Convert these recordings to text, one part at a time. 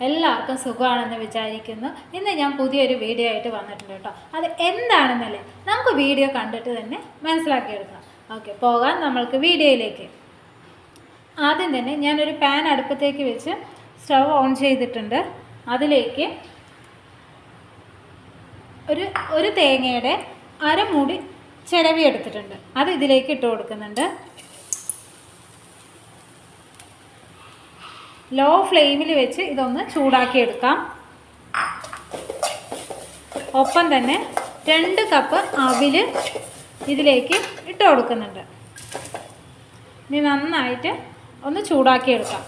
എല്ലാവർക്കും സുഖമാണെന്ന് വിചാരിക്കുന്നു. ഇന്ന് ഞാൻ പുതിയൊരു വീഡിയോ ആയിട്ട് വന്നിട്ടുണ്ട് കേട്ടോ. അത് എന്താണെന്നല്ലേ നമുക്ക് വീഡിയോ കണ്ടിട്ട് തന്നെ മനസ്സിലാക്കിയെടുക്കാം. ഓക്കെ, പോകാം നമ്മൾക്ക് വീഡിയോയിലേക്ക്. ആദ്യം തന്നെ ഞാനൊരു പാൻ അടുപ്പത്തേക്ക് വെച്ച് സ്റ്റവ് ഓൺ ചെയ്തിട്ടുണ്ട്. അതിലേക്ക് ഒരു തേങ്ങയുടെ അരമൂടി ചിരവി എടുത്തിട്ടുണ്ട്. അത് ഇതിലേക്ക് ഇട്ട് കൊടുക്കുന്നുണ്ട്. ലോ ഫ്ലെയിമിൽ വെച്ച് ഇതൊന്ന് ചൂടാക്കിയെടുക്കാം. ഒപ്പം തന്നെ 2 കപ്പ് അവിൽ ഇതിലേക്ക് ഇട്ട് കൊടുക്കുന്നുണ്ട്. ഇനി നന്നായിട്ട് ഒന്ന് ചൂടാക്കിയെടുക്കാം.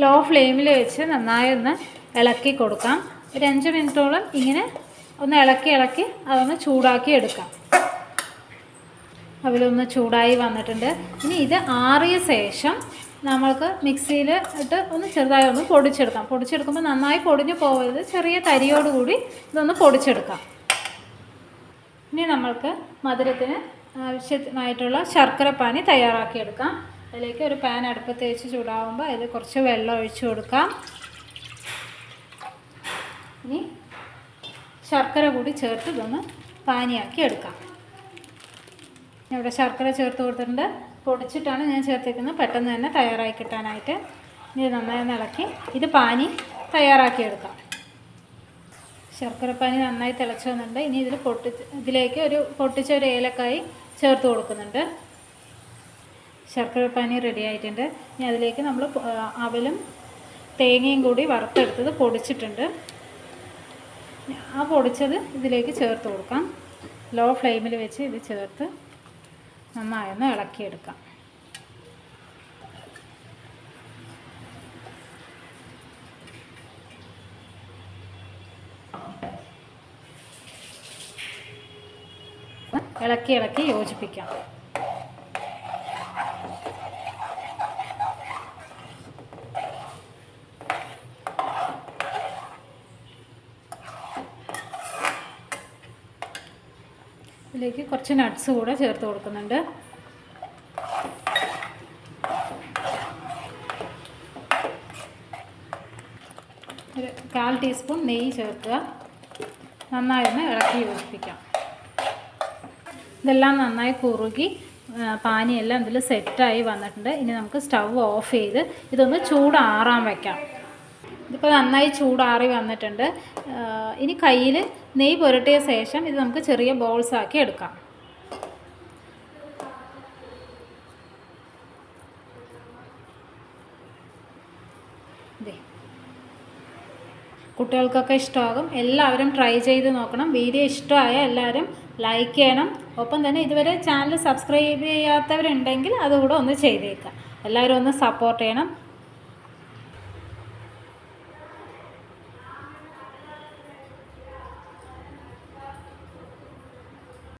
ലോ ഫ്ലെയിമിൽ വെച്ച് നന്നായി ഒന്ന് ഇളക്കി കൊടുക്കാം. ഒരു 5 മിനിറ്റോളം ഇങ്ങനെ ഒന്ന് ഇളക്കി അതൊന്ന് ചൂടാക്കി എടുക്കാം. അവിലൊന്ന് ചൂടായി വന്നിട്ടുണ്ട്. ഇനി ഇത് ആറിയ ശേഷം നമ്മൾക്ക് മിക്സിയിൽ ഇട്ട് ഒന്ന് ചെറുതായി ഒന്ന് പൊടിച്ചെടുക്കുമ്പോൾ നന്നായി പൊടിഞ്ഞു പോകരുത്, ചെറിയ തരിയോടുകൂടി ഇതൊന്ന് പൊടിച്ചെടുക്കാം. ഇനി നമ്മൾക്ക് മധുരത്തിന് ആവശ്യമായിട്ടുള്ള ശർക്കരപ്പാനി തയ്യാറാക്കിയെടുക്കാം. അതിലേക്ക് ഒരു പാൻ അടുപ്പത്ത് വെച്ച് ചൂടാകുമ്പോൾ അതിൽ കുറച്ച് വെള്ളം ഒഴിച്ചു കൊടുക്കാം. ഇനി ശർക്കര കൂടി ചേർത്ത് ഇതൊന്ന് പാനിയാക്കി എടുക്കാം. ഇവിടെ ശർക്കര ചേർത്ത് കൊടുത്തിട്ടുണ്ട്. പൊടിച്ചിട്ടാണ് ഞാൻ ചേർത്തേക്കുന്നത്, പെട്ടെന്ന് തന്നെ തയ്യാറായി കിട്ടാനായിട്ട്. ഇത് നന്നായി ഇളക്കി ഇത് പാനി തയ്യാറാക്കിയെടുക്കാം. ശർക്കരപ്പാനി നന്നായി തിളച്ച് വന്നിട്ടുണ്ട്. ഇനി ഇതിലേക്ക് പൊട്ടിച്ച ഒരു ഏലക്കായി ചേർത്ത് കൊടുക്കുന്നുണ്ട്. ശർക്കരപ്പാനി റെഡി ആയിട്ടുണ്ട്. ഇനി അതിലേക്ക് നമ്മൾ അവലും തേങ്ങയും കൂടി വറുത്തെടുത്തത് പൊടിച്ചിട്ടുണ്ട്. ആ പൊടിച്ചത് ഇതിലേക്ക് ചേർത്ത് കൊടുക്കാം. ലോ ഫ്ലെയിമിൽ വെച്ച് ഇത് ചേർത്ത് നന്നായി ഒന്ന് ഇളക്കിയെടുക്കാം. ഇളക്കി യോജിപ്പിക്കാം. ഇതിലേക്ക് കുറച്ച് നട്ട്സ് കൂടെ ചേർത്ത് കൊടുക്കുന്നുണ്ട്. ഒരു 1/4 ടീസ്പൂൺ നെയ്യ് ചേർക്കുക. നന്നായി ഒന്ന് ഇളക്കി യോജിപ്പിക്കാം. ഇതെല്ലാം നന്നായി കുറുകി പാനിയെല്ലാം ഇതിൽ സെറ്റായി വന്നിട്ടുണ്ട്. ഇനി നമുക്ക് സ്റ്റവ് ഓഫ് ചെയ്ത് ഇതൊന്ന് ചൂടാറാൻ വയ്ക്കാം. ഇതിപ്പോൾ നന്നായി ചൂടാറി വന്നിട്ടുണ്ട്. ഇനി കയ്യിൽ നെയ്യ് പുരട്ടിയ ശേഷം ഇത് നമുക്ക് ചെറിയ ബോൾസ് ആക്കി എടുക്കാം. കുട്ടികൾക്കൊക്കെ ഇഷ്ടമാകും. എല്ലാവരും ട്രൈ ചെയ്ത് നോക്കണം. വീഡിയോ ഇഷ്ടമായ എല്ലാവരും ലൈക്ക് ചെയ്യണം. ഒപ്പം തന്നെ ഇതുവരെ ചാനൽ സബ്സ്ക്രൈബ് ചെയ്യാത്തവരുണ്ടെങ്കിൽ അതുകൂടെ ഒന്ന് ചെയ്തേക്കാം. എല്ലാവരും ഒന്ന് സപ്പോർട്ട് ചെയ്യണം.